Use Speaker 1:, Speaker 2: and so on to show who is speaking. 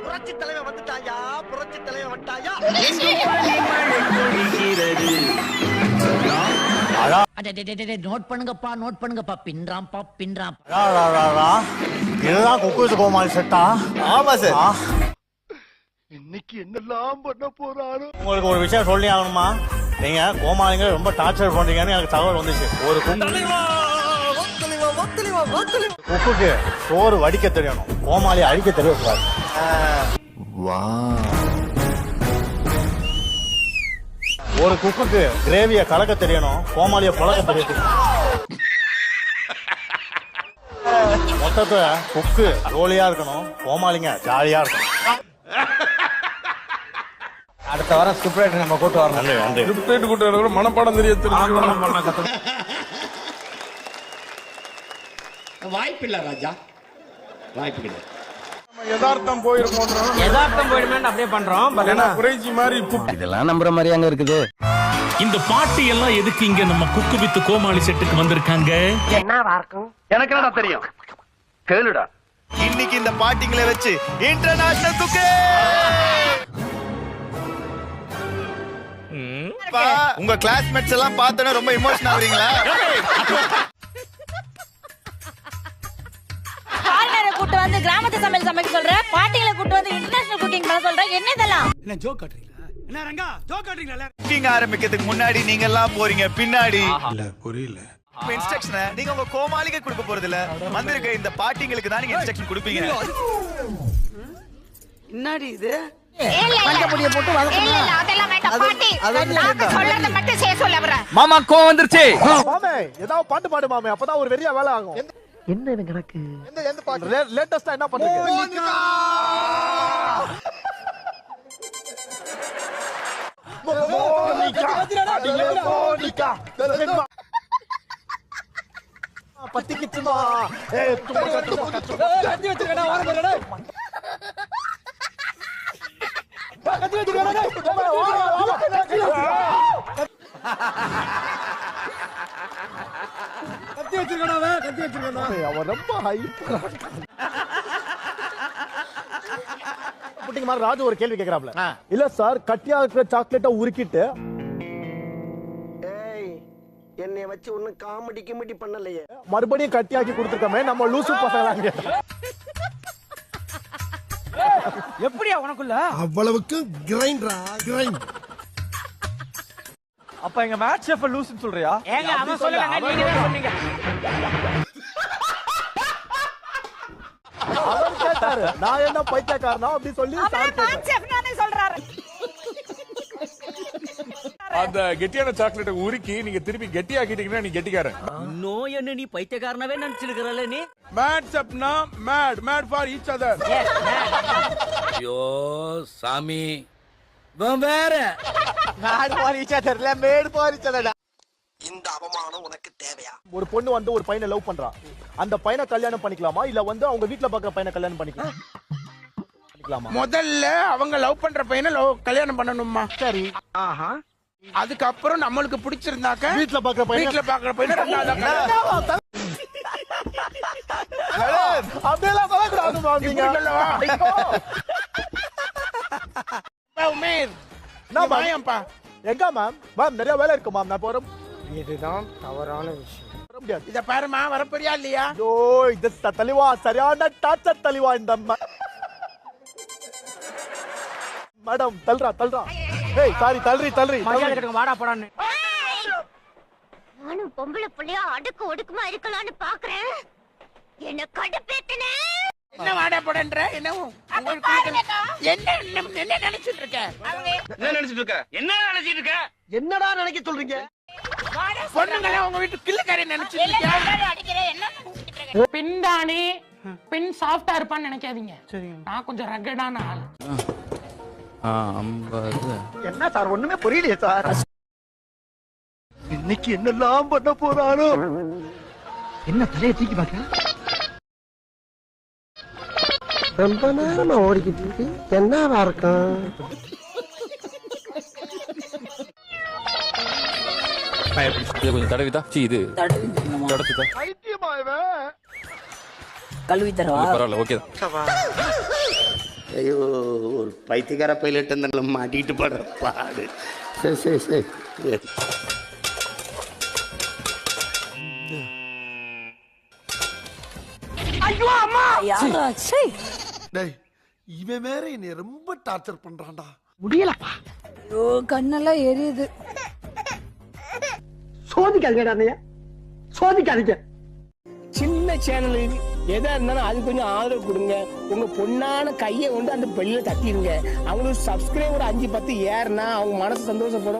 Speaker 1: புரட்சி தலைவன் வந்துட்டாயா, புரட்சி தலைவன் வந்துட்டாயா.
Speaker 2: நோட் பண்ணுங்கப்பா, நோட் பண்ணுங்கப்பா. பின்றாம்பா, பின்றாம்.
Speaker 3: இதுதான் குக்கு வித் கோமாளி செட்டா?
Speaker 1: ஆமா சார். இன்னைக்கு என்னெல்லாம் பண்ண போறாரு.
Speaker 3: உங்களுக்கு ஒரு விஷயம் சொல்லி ஆகணுமா? நீங்க கோமாளிங்க ரொம்ப டார்ச்சர் பண்றீங்கன்னு எனக்கு தகவல் வந்துச்சு. ஒரு குக்குக்கு சோறு வடிக்க தெரியணும், கோமாளி அடிக்க தெரியக்கூடாது. ஒரு குக்குக்கு கிரேவிய கலக்க தெரியணும், கோமாளிய புழக்க தெரியாது. மொத்தத்துல குக்கு ஜோலியா இருக்கணும், கோமாளிங்க ஜாலியா இருக்கணும்.
Speaker 4: அடுத்த வாரம் ஸ்கிரிப்ட் ரைட்டர் நம்ம கூட்டு வரணும்.
Speaker 3: நன்றி.
Speaker 5: ஸ்கிரிப்ட் ரைட்டர் கூட்டு வரணும், மனப்பாடம் தெரியாது.
Speaker 4: வாய்ப்பில்லை ராஜா, வாய்ப்பு கிடையாது.
Speaker 5: யதார்த்தம் போயிருக்கோம்,
Speaker 4: யதார்த்தம் போயிடுமே அப்படியே பண்றோம்.
Speaker 5: குறைச்சி மாதிரி
Speaker 4: இதெல்லாம் நம்புற மாதிரி அங்க இருக்குது.
Speaker 6: இந்த பாட்டு எல்லாம் எதுக்கு இங்க நம்ம குக்கு வித் கோமாளி செட்டுக்கு வந்திருக்காங்க?
Speaker 1: எனக்கு என்னடா தெரியும், கேளுடா. இன்னைக்கு இந்த பாட்டிங்களை வச்சு இன்டர்நேஷனல் குக்கு. உங்க கிளாஸ்மேட்ஸ் எல்லாம் பார்த்தோன்னா ரொம்ப இமோஷனல் ஆவீங்களா?
Speaker 7: ஃபாரினரை கூட்டி வந்து கிராமத்து சமையல் சமைக்க சொல்ற, பாட்டிகளை கூட்டி வந்து இன்டர்நேஷனல் குக்கிங் பண்ண சொல்ற. என்ன இதெல்லாம்?
Speaker 8: என்ன ஜோக் காட்டுறீங்களா? என்ன ரங்கா ஜோக் காட்டுறீங்களா?
Speaker 1: குக்கிங் ஆரம்பிக்கிறதுக்கு முன்னாடி நீங்க எல்லாம் போறீங்க பின்னாடி.
Speaker 5: இல்ல புரியல.
Speaker 1: இன்ஸ்ட்ரக்ஷனை நீங்க உங்க கோமாளிக்கு கொடுக்க போறது இல்ல, வந்திருக்க இந்த பாட்டிங்களுக்கு தான் நீங்க இன்ஸ்ட்ரக்ஷன் கொடுப்பீங்க.
Speaker 8: என்னடி இது?
Speaker 4: மாமா கோவம் வந்துருச்சு.
Speaker 3: மாமே ஏதாவது பாட்டு பாடு மாமே, அப்பதான் ஒரு வெறியா வேலை ஆகும்.
Speaker 2: என்ன எனக்கு நடக்கு?
Speaker 3: எந்த பாட்டு லேட்டஸ்டா என்ன பண்றீங்க? பத்திக்கிச்சுமா கத்தி வச்சிருக்கா ஓரங்கடா கத்தி வச்சிருக்கா கத்தி வச்சிருக்கா கத்தி வச்சிருக்கா. அவன் ரொம்ப ஹைப்பரா. புட்டிங்க மாதிரி ராஜு ஒரு கேள்வி கேக்குறாப்ல. இல்ல சார், கட்டியா இருக்கிற சாக்லேட்டை உருக்கிட்டு
Speaker 9: என்னைய வச்சு ஒன்னும் காமெடி கிமெடி பண்ணலையே,
Speaker 3: மறுபடியும் கட்டியாக்கி கொடுத்துருக்கோமே, நம்ம லூசு பசங்களாங்க.
Speaker 8: எப்படியா உனக்குள்ள
Speaker 9: அவ்வளவுக்கு கிரைண்டரா கிரைண்ட்.
Speaker 3: அப்ப எங்க மேட்ச் ஷெஃப் லூசுன்னு சொல்றியா?
Speaker 4: ஏங்க அவன் சொல்லலங்க, நீங்க தான் சொன்னீங்க.
Speaker 3: அவர் கேட்டாரு, நான் என்ன பைத்தியக்காரனா அப்படி சொல்லி
Speaker 7: மேட்ச் செஃப் நானே சொல்றாரு.
Speaker 5: அந்த கெட்டியான சாக்லேட்டை உருக்கி நீங்க திருப்பி கெட்டியாக்கிட்டீங்கன்னா நீ கெட்டிக்காரன்.
Speaker 2: நோ, என்ன நீ பைத்தியக்காரனாவே நினைச்சிருக்கிறல்ல நீ?
Speaker 5: மேட்ஸ் அப்னா மேட் ஃபார் ஈச் அதர்.
Speaker 6: ஐயோ சாமி, வேற
Speaker 3: மேட் பாரிச்சதர்ல மேட் பாரிச்சதடா.
Speaker 9: இந்த அவமானம் உனக்கு தேவையா?
Speaker 3: ஒரு பொண்ணு வந்து ஒரு பையனை லவ் பண்றா, அந்த பையனை கல்யாணம் பண்ணிக்கலாமா இல்ல வந்து அவங்க வீட்ல பாக்குற பையனை கல்யாணம் பண்ணிக்கலாமா?
Speaker 5: முதல்ல அவங்க லவ் பண்ற பையனை கல்யாணம் பண்ணணுமா? சரி. அதுக்கப்புறம் நம்மளுக்கு பிடிச்சிருந்தாக்க
Speaker 3: வீட்ல பாக்குற பையனை அப்படியெல்லாம் சொல்லக்கூடாது மாமிங்க. எங்க மேம்? மேம் நிறைய வேலை இருக்கு மேம், நான் போறேன்.
Speaker 9: இதுதான் தவறான விஷயம்.
Speaker 5: இத பாருமா, வரப்போறியா இல்லையா?
Speaker 3: ஐயோ, இது தலிவா சரியான டார்ச்சர் தலிவா இந்த மேடம். தல்றா. ஏய் சாரி, தல்றி.
Speaker 4: வாடா போடான்னு.
Speaker 7: நானும் பொம்பளை புள்ளையா அடுக்கு ஒடுக்குமா இருக்கலாம்னு பாக்குறேன். என்ன கடுப்பேத்தனே.
Speaker 5: என்ன வாடா போடன்ற? என்ன நினைச்சிட்டு இருக்க?
Speaker 9: என்னடா நினைக்க சொல்றீங்க?
Speaker 5: பொண்ணுங்கள உங்க வீட்டு கில்லுக்காரி நினைச்சிட்டு இருக்க?
Speaker 10: பின்தானே பின் சாஃப்டா இருப்பான்னு நினைக்காதீங்க. நான் கொஞ்சம் ரகடான ஆள்.
Speaker 9: என்ன சார் ஒண்ணுமே புரியலையே சார். இன்னைக்கு என்னெல்லாம் பண்ண போறாரோ.
Speaker 8: என்ன தலையை தூக்கி பாக்க?
Speaker 9: ரொம்ப நேரமா ஓடிக்கிட்டு இருக்கு, என்னவா இருக்கும்?
Speaker 4: கொஞ்சம் தடவிதா இது தொடச்சுதா
Speaker 2: கழுவி தரவா
Speaker 4: பரவாயில்ல ஓகே
Speaker 9: ஐயோ ஒரு பைத்தியக்கார பைலட் இருந்தால மாட்டிட்டு படுற பாடு சரி சரி சரி
Speaker 8: டேய் இவன் வேற என்னை ரொம்ப டார்ச்சர் பண்றான்டா.
Speaker 7: ஐயோ கண்ணெல்லாம் எரியுது.
Speaker 8: சோதிக்காதீங்க சோதிக்காதீங்க.
Speaker 5: சின்ன சேனலுக்கு எதா இருந்தாலும் அது கொஞ்சம் ஆதரவு கொடுங்க. உங்க பொண்ணான கையை கொண்டு அந்த பெல்ல தட்டிடுங்க. அவங்களுக்கு சப்ஸ்கிரைபர் 5-10 ஏறுனா அவங்க மனசு சந்தோஷப்படும்.